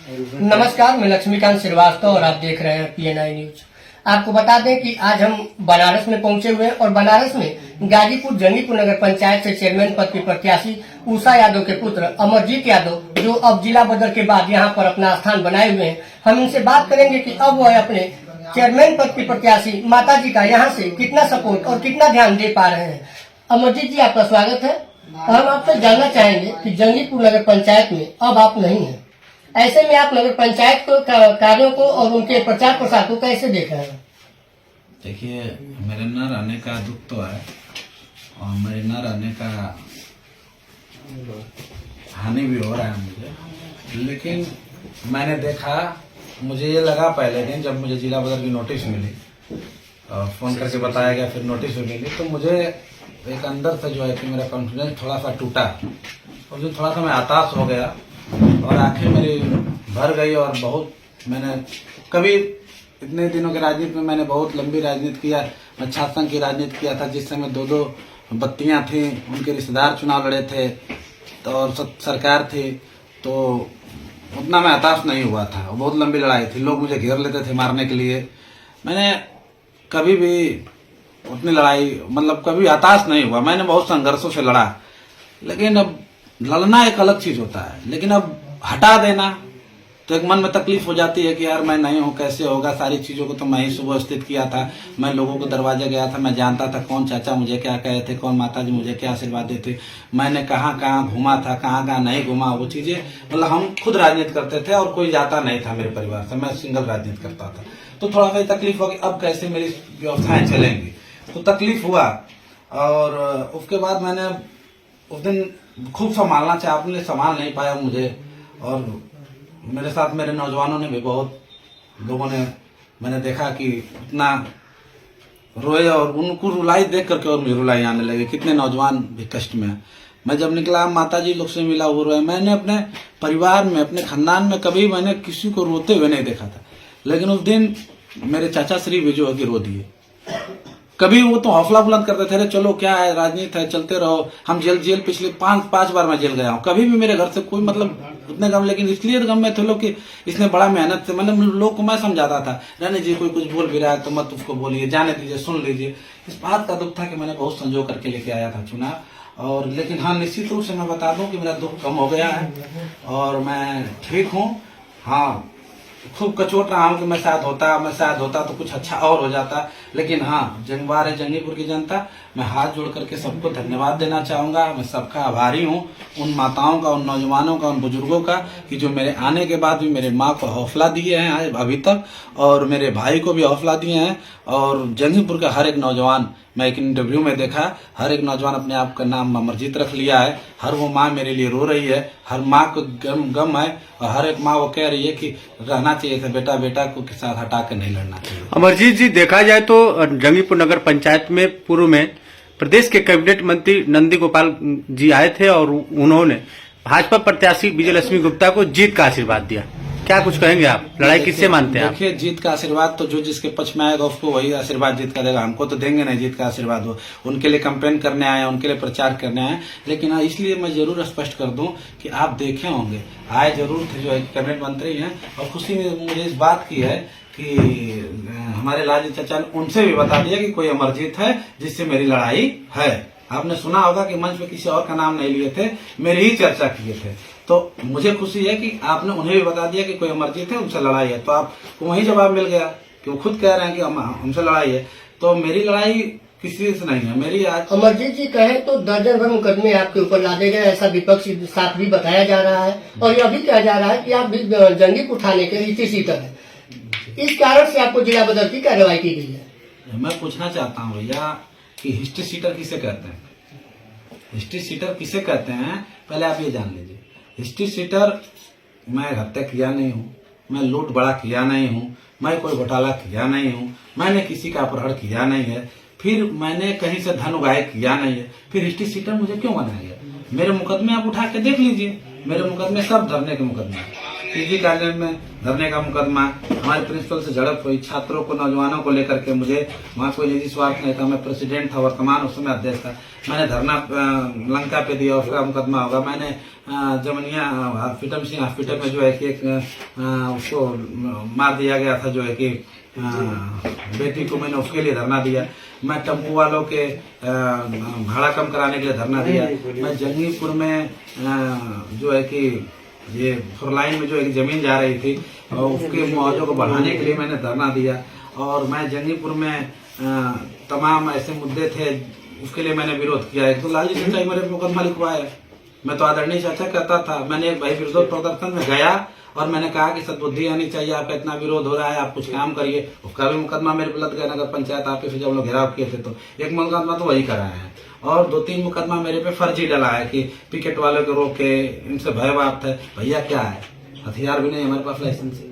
नमस्कार, मैं लक्ष्मीकांत श्रीवास्तव और आप देख रहे हैं PNI न्यूज। आपको बता दें कि आज हम बनारस में पहुंचे हुए हैं और बनारस में गाजीपुर जंगीपुर नगर पंचायत से चेयरमैन पद की प्रत्याशी उषा यादव के पुत्र अमरजीत यादव, जो अब जिला बदल के बाद यहां पर अपना स्थान बनाए हुए हैं, हम इनसे बात करेंगे कि अब वह अपने चेयरमैन पद की प्रत्याशी माता जी का यहाँ से कितना सपोर्ट और कितना ध्यान दे पा रहे हैं। अमरजीत जी, आपका स्वागत है। हम आपसे जानना चाहेंगे कि जंगीपुर नगर पंचायत में अब आप नहीं हैं, ऐसे में आप नगर पंचायत को कार्यों को और उनके प्रचार प्रसार को कैसे देख रहे हैं? देखिए, मेरे न रहने का दुख तो है और मेरे न रहने का हानि भी हो रहा है मुझे, लेकिन मैंने देखा, मुझे ये लगा पहले दिन जब मुझे जिला बदल की नोटिस मिली, फोन करके बताया गया, फिर नोटिस भी मिली, तो मुझे एक अंदर से जो है कि मेरा कॉन्फिडेंस थोड़ा सा टूटा और जो थोड़ा सा मैं हताश हो गया और आंखें मेरी भर गई। और बहुत मैंने कभी इतने दिनों के राजनीति में मैंने बहुत लंबी राजनीति किया, मैं छात्र संघ की राजनीति किया था, जिस समय दो बत्तियां थी, उनके रिश्तेदार चुनाव लड़े थे तो और सरकार थी, तो उतना मैं हताश नहीं हुआ था। बहुत लंबी लड़ाई थी, लोग मुझे घेर लेते थे मारने के लिए। मैंने कभी भी उतनी लड़ाई मतलब कभी हताश नहीं हुआ, मैंने बहुत संघर्षों से लड़ा। लेकिन अब लड़ना एक अलग चीज होता है, लेकिन अब हटा देना तो एक मन में तकलीफ हो जाती है कि यार मैं नहीं हूँ, कैसे होगा। सारी चीजों को तो मैं ही सुव्यवस्थित किया था, मैं लोगों को दरवाजे गया था, मैं जानता था कौन चाचा मुझे क्या कहे थे, कौन माता जी मुझे क्या आशीर्वाद देते, मैंने कहाँ कहाँ घूमा था, कहाँ कहाँ नहीं घूमा। वो चीजें मतलब हम खुद राजनीति करते थे और कोई जाता नहीं था मेरे परिवार से, मैं सिंगल राजनीति करता था। तो थोड़ा सा तकलीफ हो गई, अब कैसे मेरी व्यवस्थाएं चलेंगी, तो तकलीफ हुआ। और उसके बाद मैंने उस दिन खूब संभालना चाहा, आपने संभाल नहीं पाया मुझे। और मेरे साथ मेरे नौजवानों ने भी, बहुत लोगों ने, मैंने देखा कि इतना रोए और उनको रुलाई देख करके और मुझे रुलाई आने लगे। कितने नौजवान भी कष्ट में है। मैं जब निकला, माता जी लोग से मिला, वो रोए। मैंने अपने परिवार में, अपने खानदान में कभी मैंने किसी को रोते हुए नहीं देखा था, लेकिन उस दिन मेरे चाचा श्री भी जो है कि रो दिए। कभी वो तो हौसला बुलंद करते थे, अरे चलो क्या है, राजनीति है, चलते रहो। हम जेल पिछले पांच बार मैं जेल गया हूँ, कभी भी मेरे घर से कोई मतलब उतने गम, लेकिन इसलिए गम में थे लोग कि इसने बड़ा मेहनत से, मतलब लोग को मैं समझाता था, रहने जी कोई कुछ बोल भी रहा है तो मत उसको बोलिए, जाने दीजिए, सुन लीजिए। इस बात का दुख था कि मैंने बहुत संजो करके लेके आया था चुनाव। और लेकिन हाँ, निश्चित रूप से मैं बता दूं कि मेरा दुख कम हो गया है और मैं ठीक हूँ। हाँ, खूब कचोट रहा हूँ कि मैं शायद होता तो कुछ अच्छा और हो जाता, लेकिन हाँ, जंगवार है जंगीपुर की जनता, मैं हाथ जोड़ करके सबको धन्यवाद देना चाहूंगा। मैं सबका आभारी हूँ, उन माताओं का, उन नौजवानों का, उन बुजुर्गों का, कि जो मेरे आने के बाद भी मेरे माँ को हौसला दिए हैं अभी तक, और मेरे भाई को भी हौसला दिए हैं। और जंगीपुर का हर एक नौजवान, मैं एक इंटरव्यू में देखा, हर एक नौजवान अपने आप का नाम अमरजीत रख लिया है। हर वो माँ मेरे लिए रो रही है, हर माँ को गम है, और हर एक माँ वो कह रही है कि रहना चाहिए था बेटा को के साथ हटा के नहीं लड़ना चाहिए। अमरजीत जी, देखा जाए तो जंगीपुर नगर पंचायत में पूर्व में प्रदेश के कैबिनेट मंत्री नंदी गोपाल जी आए थे और उन्होंने भाजपा प्रत्याशी विजयलक्ष्मी गुप्ता को जीत का आशीर्वाद दिया। क्या कुछ कहेंगे आप? लड़ाई किससे मानते हैं आप? देखिए, जीत का आशीर्वाद तो जो जिसके पक्ष में आएगा उसको वही आशीर्वाद जीत का देगा, हमको तो देंगे नहीं जीत का आशीर्वाद। वो उनके लिए कैंपेन करने आए, उनके लिए प्रचार करने आए। लेकिन इसलिए मैं जरूर स्पष्ट कर दूं कि आप देखे होंगे, आए जरूर थे, जो है कैबिनेट मंत्री हैं, और खुशी मुझे इस बात की है कि हमारे लालजी चाचा ने उनसे भी बता दिया कि कोई अमरजीत है जिससे मेरी लड़ाई है। आपने सुना होगा कि मंच पे किसी और का नाम नहीं लिए थे, मेरी ही चर्चा किए थे। तो मुझे खुशी है कि आपने उन्हें भी बता दिया कि कोई अमरजीत है, उनसे लड़ाई है, तो आपको वही जवाब मिल गया कि वो खुद कह रहे हैं कि हमसे लड़ाई है। तो मेरी लड़ाई किसी से नहीं है, मेरी आज। अमरजीत जी कहे तो दर्जन भर मुकदमे आपके ऊपर लादे गए, ऐसा विपक्ष साथ भी बताया जा रहा है, और यह भी कहा जा रहा है कि आप जंगीपुर थाने के हिस्ट्री सीटर है। इस कारण से आपको जिला बदल की कार्रवाई की गई है। मैं पूछना चाहता हूँ भैया कि हिस्ट्री सीटर किसे कहते हैं? हिस्ट्री सीटर किसे कहते हैं, पहले आप ये जान लीजिए। हिस्ट्री सीटर, मैं हत्या किया नहीं हूँ, मैं लूट बड़ा किया नहीं हूँ, मैं कोई घोटाला किया नहीं हूँ, मैंने किसी का अपहरण किया नहीं है, फिर मैंने कहीं से धन उगाए किया नहीं है, फिर हिस्ट्री सीटर मुझे क्यों बनाया गया? मेरे मुकदमे आप उठा के देख लीजिए, मेरे मुकदमे सब धरने के मुकदमे हैं। पीजी कॉलेज में धरने का मुकदमा, हमारे प्रिंसिपल से झड़प हुई, छात्रों को नौजवानों को लेकर के, मुझे वहाँ कोई निजी स्वार्थ नहीं था, मैं प्रेसिडेंट था, वर्तमान उस समय अध्यक्ष था, मैंने धरना लंका पे दिया, उसका मुकदमा होगा। मैंने जमनिया हॉस्पिटल में जो है कि एक उसको मार दिया गया था, जो है कि बेटी को, मैंने उसके लिए धरना दिया। मैं टेम्पो वालों के भाड़ा कम कराने के लिए धरना दिया। मैं जंगीपुर में जो है कि ये 4 लाइन में जो एक जमीन जा रही थी और उसके मुआवजे को बढ़ाने के लिए मैंने धरना दिया। और मैं जंगीपुर में तमाम ऐसे मुद्दे थे उसके लिए मैंने विरोध किया। एक तो लालजी चाचा मेरे मुकदमा लिखवाया, मैं तो आदरणीय चाचा कहता था। मैंने एक भाई विरोध प्रदर्शन में गया और मैंने कहा कि सद्बुद्धि आनी चाहिए, आपका इतना विरोध हो रहा है, आप कुछ काम करिए। उसका भी मुकदमा मेरे पे लग गया नगर पंचायत ऑफिस से, जब लोग घेराव किए थे तो एक मुकदमा तो वही कराए हैं और 2-3 मुकदमा मेरे पे फर्जी डला है कि पिकेट वालों को रोके, इनसे भय बात है। भैया क्या है, हथियार भी नहीं हमारे पास, लाइसेंस,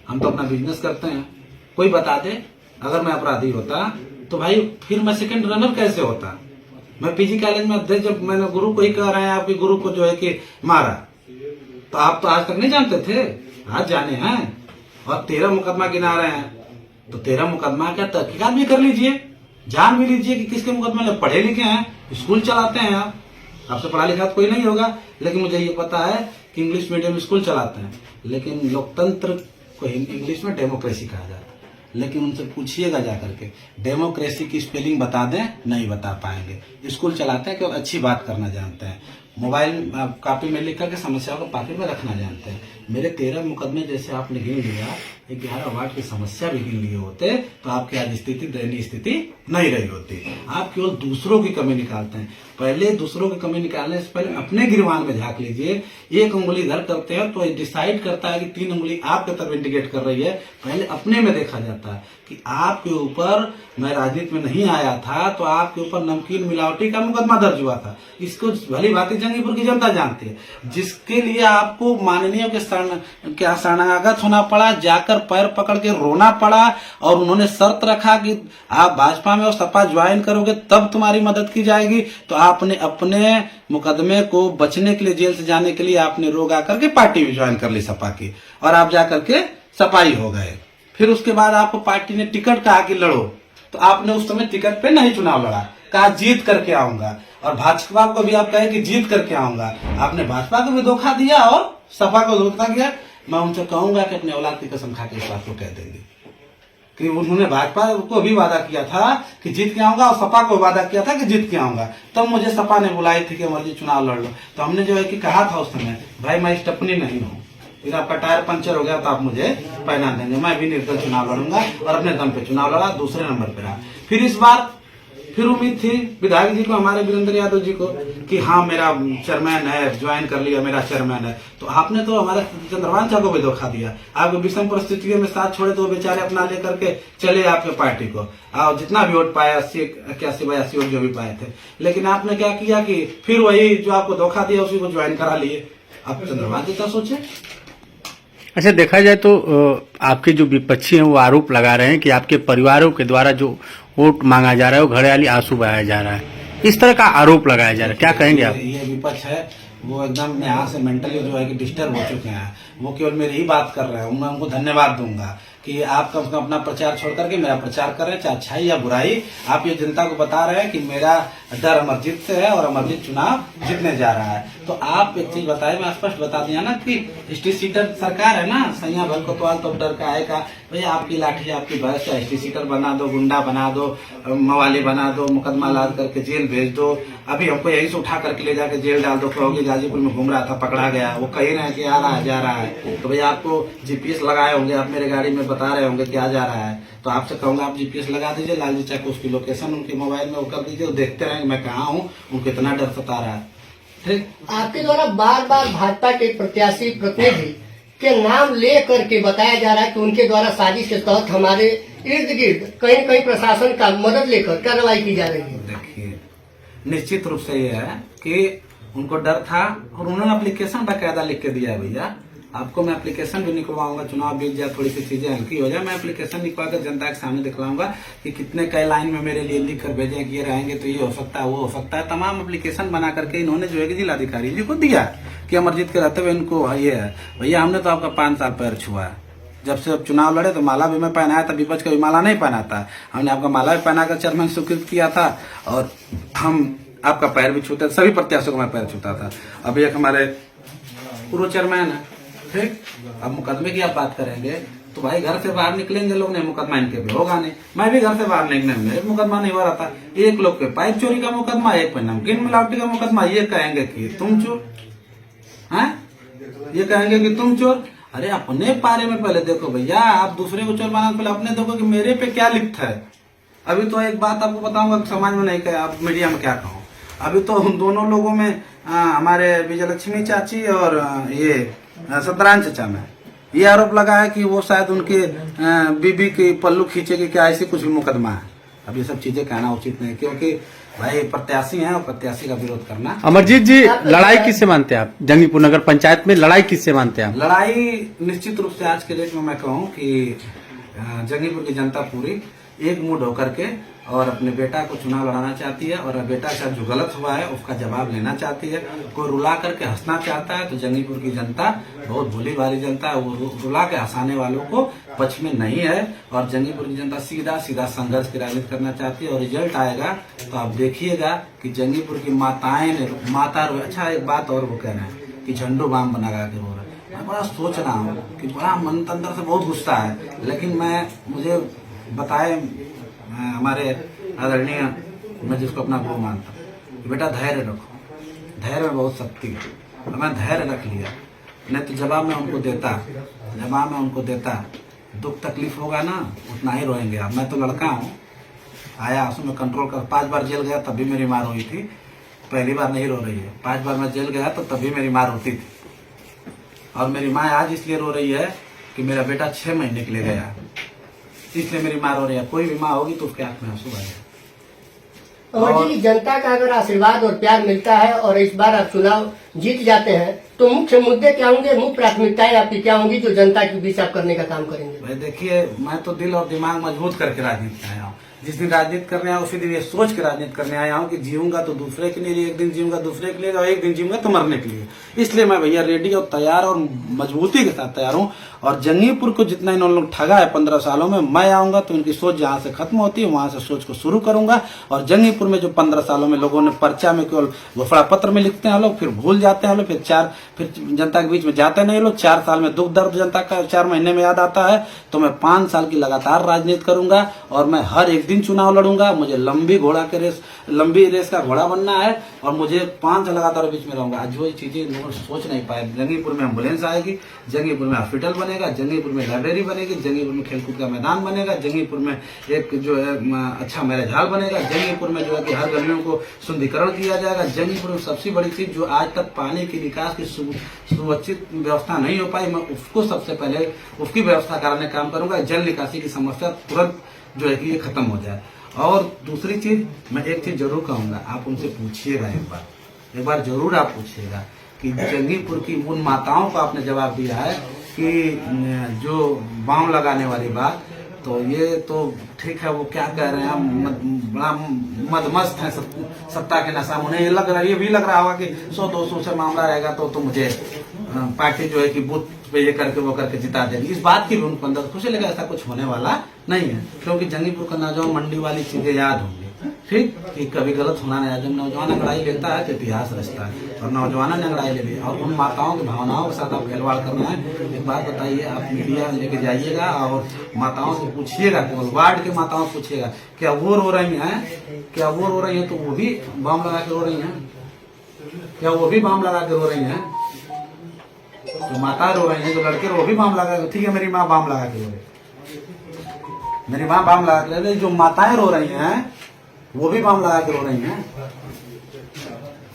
हम तो अपना बिजनेस करते हैं। कोई बता दे अगर मैं अपराधी होता तो भाई फिर मैं सेकंड रनर कैसे होता। मैं पीजी कॉलेज में अध्यक्ष, जब मैंने गुरु को ही कह रहे हैं आपके गुरु को जो है कि मारा, तो आप तो आज तक नहीं जानते थे, आज जाने हैं। और 13 मुकदमा गिना रहे हैं, तो 13 मुकदमा क्या तहकीकात भी कर लीजिए, जान भी लीजिए कि किसके मुकदमे में। पढ़े लिखे हैं, स्कूल चलाते हैं आप, आपसे पढ़ा लिखा कोई नहीं होगा, लेकिन मुझे ये पता है कि इंग्लिश मीडियम स्कूल चलाते हैं। लेकिन लोकतंत्र को इंग्लिश में डेमोक्रेसी कहा जाता है। लेकिन उनसे पूछिएगा जाकर के, डेमोक्रेसी की स्पेलिंग बता दें, नहीं बता पाएंगे। स्कूल चलाते हैं केवल अच्छी बात करना जानते हैं, मोबाइल कॉपी में लिख करके समस्याओं को पॉकेट में रखना जानते हैं। मेरे 13 मुकदमे जैसे आपने गिन लिया, 11 वार्ड की समस्या भी गिन लिए होते तो आपकी आज स्थिति, दयनीय स्थिति नहीं रही होती। आप केवल दूसरों की कमी निकालते हैं। पहले दूसरों की कमी निकालने से पहले अपने गिरवान में झांक लीजिए। एक उंगली इधर करते हैं तो डिसाइड करता है कि 3 उंगली आपके तरफ इंडिकेट कर रही है। पहले अपने में देखा जाता है कि आपके ऊपर, मैं राजनीति में नहीं आया था तो आपके ऊपर नमकीन मिलावटी का मुकदमा दर्ज हुआ था। इसको भली भांति जंगीपुर की जनता जानती है, जिसके लिए आपको माननीय के शरणागत होना पड़ा, जाकर पैर पकड़ के रोना पड़ा। और उन्होंने शर्त रखा कि आप भाजपा में और सपा ज्वाइन करोगे तब तुम्हारी मदद की जाएगी। तो आपने अपने मुकदमे को बचने के लिए, जेल से जाने के लिए आपने रोग आकर के पार्टी भी ज्वाइन कर ली सपा की, और आप जाकर के सपाई हो गए। फिर उसके बाद आपको पार्टी ने टिकट कहा कि लड़ो, तो आपने उस समय टिकट पे नहीं चुनाव लड़ा, कहा जीत करके आऊंगा। और भाजपा को भी आप कहे कि जीत करके आऊंगा। आपने भाजपा को भी धोखा दिया और सपा को धोखा दिया। मैं उनसे कहूंगा कि अपने औलाद की कसम खा के इस बात को कह देंगे कि उन्होंने भाजपा को भी वादा किया था कि जीत के आऊंगा और सपा को वादा किया था कि जीत के आऊंगा। तब मुझे सपा ने बुलाई थी कि मर्जी चुनाव लड़ लो, तो हमने जो है कि कहा था उस समय, भाई मैं स्टपनी नहीं हूँ, फिर आपका टायर पंचर हो गया तो आप मुझे पहना देंगे, मैं भी निर्दल चुनाव लड़ूंगा। और अपने दम पे चुनाव लड़ा, दूसरे नंबर पे रहा। फिर इस बार फिर उम्मीद थी विधायक जी को, हमारे वीरेंद्र यादव जी को, कि हाँ मेरा चेयरमैन है, ज्वाइन कर लिया, मेरा चेयरमैन है। तो आपने तो हमारे चंद्रभान साहब को भी धोखा दिया। आपको विषम परिस्थितियों में साथ छोड़े तो बेचारे अपना लेकर के चले आपके पार्टी को, और जितना भी वोट पाया 81-82 वोट जो भी पाए थे। लेकिन आपने क्या किया कि फिर वही जो आपको धोखा दिया उसी को ज्वाइन करा लिए। अब चंद्रभान जी का सोचे। अच्छा, देखा जाए तो आपके जो विपक्षी हैं वो आरोप लगा रहे हैं कि आपके परिवारों के द्वारा जो वोट मांगा जा रहा है वो घड़ियाली आंसू बहाया जा रहा है, इस तरह का आरोप लगाया जा रहा है, क्या कहेंगे आप? ये विपक्ष है वो एकदम यहाँ से मेंटली जो है कि डिस्टर्ब हो चुके हैं। वो केवल मेरी ही बात कर रहे हैं। मैं उनको धन्यवाद दूंगा कि आप कम से कम अपना प्रचार छोड़ करके मेरा प्रचार कर रहे हैं, चाहे अच्छाई या बुराई। आप ये जनता को बता रहे हैं कि मेरा डर अमरजीत से है और अमरजीत चुनाव जीतने जा रहा है। तो आप एक चीज बताए, मैं स्पष्ट बता दिया ना कि एसटी सीटर सरकार है ना, सैया भर कोतवाल तो डर का आएगा। भैया आपकी लाठी आपकी भैंस, एसटी सीटर बना दो, गुंडा बना दो, मवाली बना दो, मुकदमा लाद करके जेल भेज दो। अभी हमको यही से उठा करके ले जाके जेल डाल दो। कहोगे गाजीपुर में घूम रहा था, पकड़ा गया, वो कह रहे हैं कि आ रहा है, जा रहा है। तो भैया आपको जीपीएस लगाए होंगे, आप मेरे गाड़ी में बता रहे होंगे कि आ जा रहा है, तो आपसे कहूंगा आप जीपीएस लगा दीजिए, लालजी चाचा को उसकी लोकेशन उनके मोबाइल में वो कर दीजिए, वो देखते रहेंगे मैं कहाँ हूँ, उनको इतना डर सता रहा है। ठीक, आपके द्वारा बार बार भाजपा के प्रत्याशी प्रतिनिधि के नाम ले करके बताया जा रहा है कि उनके द्वारा साजिश के तहत हमारे इर्द गिर्द कहीं न कहीं प्रशासन का मदद लेकर कार्रवाई की जा रही है। देखिए, निश्चित रूप से ये है कि उनको डर था और उन्होंने एप्लीकेशन बाकायदा लिख के दिया है। भैया आपको मैं एप्लीकेशन भी निकलवाऊंगा, चुनाव बीत जाए, थोड़ी सी चीजें हल्की हो जाए, मैं एप्लीकेशन निकलवा कर जनता के सामने दिखलाऊंगा कि कितने कई लाइन में मेरे लिए लिख कर भेजे कि ये रहेंगे तो ये हो सकता है, वो हो सकता है। तमाम एप्लीकेशन बना करके इन्होंने जो है कि जिलाधिकारी जी को दिया। कि अमरजीत के रहते हुए इनको ये है। भैया हमने तो आपका 5 साल पैर छुआ है, जब से अब चुनाव लड़े तो माला भी मैं पहनाया था, विपक्ष का भी माला नहीं पहना था, हमने आपका माला भी पहना कर चेयरमैन स्वीकृत किया था और हम आपका पैर भी छूते, सभी प्रत्याशियों को मैं पैर छूता था। अभी एक हमारे पूर्व चेयरमैन है, ठीक। अब मुकदमे की आप बात करेंगे तो भाई घर से बाहर निकलेंगे लोग, नहीं मुकदमा इनके भी होगा नहीं। मैं भी घर से बाहर निकलने में मुकदमा नहीं हो रहा था। एक लोग पे पाइप चोरी का मुकदमा, एक पे नमकीन मिलावटी का मुकदमा। ये कहेंगे कि तुम चोर हैं, ये कहेंगे कि तुम चोर। अरे अपने पारे में पहले देखो भैया, आप दूसरे को चोर बनाने से पहले अपने देखो कि मेरे पे क्या लिखता है। अभी तो एक बात आपको बताऊंगा, समाज में नहीं कहे, आप मीडिया में क्या कहूँ। अभी तो हम दोनों लोगों में हमारे विजयलक्ष्मी चाची और ये सतरान चचा में ये आरोप लगा है कि वो शायद उनके बीबी की पल्लू खींचेगी क्या, ऐसी कुछ भी मुकदमा है। अब ये सब चीजें कहना उचित नहीं, क्योंकि भाई प्रत्याशी हैं और प्रत्याशी का विरोध करना। अमरजीत जी, लड़ाई किससे मानते हैं आप? जंगीपुर नगर पंचायत में लड़ाई किससे मानते हैं आप? लड़ाई निश्चित रूप से आज के डेट में मैं कहूँ कि जंगीपुर की जनता पूरी एक मुठ होकर के और अपने बेटा को चुनाव लड़ाना चाहती है और बेटा के साथ जो गलत हुआ है उसका जवाब लेना चाहती है। कोई रुला करके हंसना चाहता है तो जंगीपुर की जनता बहुत भोली भाली जनता है, वो रुला के हंसाने वालों को पक्ष में नहीं है। और जंगीपुर की जनता सीधा सीधा संघर्ष की राजनीति करना चाहती है और रिजल्ट आएगा तो आप देखिएगा कि जंगीपुर की माताएं ने अच्छा एक बात और वो कह रहे हैं कि झंडू बाम बना के रो रहा है। मैं बड़ा सोच रहा हूँ कि बड़ा मन अंदर से बहुत गुस्सा है, लेकिन मुझे बताए हमारे आदरणीय, मैं जिसको अपना गुरु मानता हूँ, बेटा धैर्य रखो, धैर्य में बहुत शक्ति है। और मैं धैर्य रख लिया, नहीं तो जवाब में उनको देता दुख तकलीफ होगा ना, उतना ही रोएंगे आप। मैं तो लड़का हूँ, आया उसमें कंट्रोल कर, 5 बार जेल गया तब भी मेरी मार हुई थी, पहली बार नहीं रो रही है। 5 बार मैं जेल गया तो तब भी मेरी मार होती थी। और मेरी माँ आज इसलिए रो रही है कि मेरा बेटा 6 महीने के लिए गया, इसलिए मेरी माँ रो रही है। कोई भी माँ होगी तो उसके आंख में आंसू आएगा। अमर जी, जनता का अगर आशीर्वाद और प्यार मिलता है और इस बार आप चुनाव जीत जाते हैं तो मुख्य मुद्दे क्या होंगे, मुख्य प्राथमिकताएं आपकी क्या होंगी जो जनता के बीच आप करने का काम करेंगे? भाई देखिए, मैं तो दिल और दिमाग मजबूत करके राजनीति आया हूँ। जिस दिन राजनीति करने आया उसी दिन ये सोच के राजनीति करने आया हूँ कि जीऊंगा तो दूसरे के लिए, एक दिन जीऊंगा दूसरे के लिए और एक दिन जीऊंगा तो मरने के लिए। इसलिए मैं भैया रेडी और तैयार और मजबूती के साथ तैयार हूँ। और जंगीपुर को जितना इन्होंने लोग ठगा है 15 सालों में, मैं आऊंगा तो इनकी सोच जहाँ से खत्म होती है वहां से सोच को शुरू करूंगा। और जंगीपुर में जो 15 सालों में लोगों ने पर्चा में केवल घोषणा पत्र में लिखते हैं लोग, फिर भूल जाते हैं लोग, फिर जनता के बीच में जाते नहीं लोग। 4 साल में दुख दर्द जनता का 4 महीने में याद आता है। तो मैं 5 साल की लगातार राजनीति करूंगा और मैं हर एक दिन चुनाव लड़ूंगा। मुझे लंबी रेस का घोड़ा बनना है और मुझे 5 साल लगातार बीच में रहूंगा। आज वो चीजें लोग सोच नहीं पाए। जंगीपुर में एम्बुलेंस आएगी, जंगीपुर में हॉस्पिटल बनेगा, जंगीपुर में लाइब्रेरी बनेगी, जंगीपुर में खेलकूद का मैदान बनेगा, जंगीपुर में एक जो है अच्छा मैरिज हॉल बनेगा, जंगीपुर में जो है कि हर गलियों को सुंदरीकरण किया जाएगा। जंगीपुर में सबसे बड़ी चीज जो आज तक पानी की निकास की सुरक्षित व्यवस्था नहीं हो पाई, मैं उसको सबसे पहले उसकी व्यवस्था कराने काम करूंगा। जल निकासी की समस्या तुरंत जो है कि ये खत्म हो जाए। और दूसरी चीज, मैं एक चीज जरूर कहूंगा, आप उनसे पूछिएगा एक बार जरूर आप पूछिएगा कि जंगीपुर की उन माताओं को आपने जवाब दिया है कि जो बाम लगाने वाली बात, तो ये तो ठीक है, वो क्या कह रहे हैं, बड़ा मदमस्त है सत्ता के नशा। उन्हें ये भी लग रहा होगा कि 100-200 से मामला रहेगा तो मुझे पार्टी जो है कि बूथ पे ये करके वो करके जिता देगी। इस बात की भी उनको अंदर खुशी लगा, ऐसा कुछ होने वाला नहीं है। क्योंकि जंगीपुर का नौजवान मंडी वाली चीजें याद होंगी, ठीक, कि कभी गलत होना नहीं है। जब नौजवान अंगड़ाई लेता है तो इतिहास रचता है, और नौजवान ने अंगड़ाई ले ली और उन माताओं की भावनाओं के साथ आप खिलवाड़ करना है। एक बात बताइए, आप मीडिया लेके जाइएगा और माताओं से पूछिएगा, केवल वार्ड के माताओं से पूछिएगा, क्या वो रो रही हैं, तो वो भी बाम लगा के रो रही हैं? क्या वो भी बाम लगा के रो रही हैं? जो माता रो रही है, जो लड़के वो भी बाम लगा, ठीक है, मेरी माँ बाम लगा के रो रही, मेरी माँ बाम लगा के रो रही, जो माताएं रो रही हैं वो भी बाम लगा के रो रही हैं।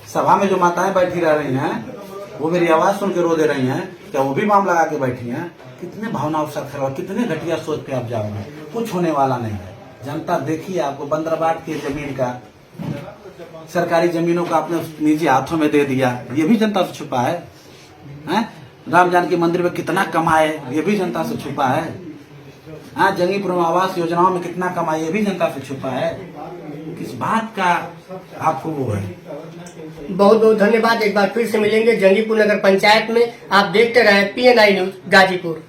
सभा में जो माताएं बैठी रह रही हैं वो मेरी आवाज सुन के रो दे रही हैं, क्या वो भी बाम लगा के बैठी हैं? कितने भावनाओं के साथ खड़ा, कितने घटिया सोच के आप जाओगे, कुछ होने वाला नहीं है। जनता देखिए, आपको बंदरबाट की जमीन का, सरकारी जमीनों का आपने निजी हाथों में दे दिया, ये भी जनता से छुपा है। राम जानकी मंदिर में कितना कमाए, ये भी जनता से छुपा है। जंगीपुर में आवास योजनाओं में कितना कमाए, ये भी जनता से छुपा है। किस बात का आपको वो है? बहुत बहुत धन्यवाद। एक बार फिर से मिलेंगे जंगीपुर नगर पंचायत में। आप देखते रहे PNI न्यूज गाजीपुर।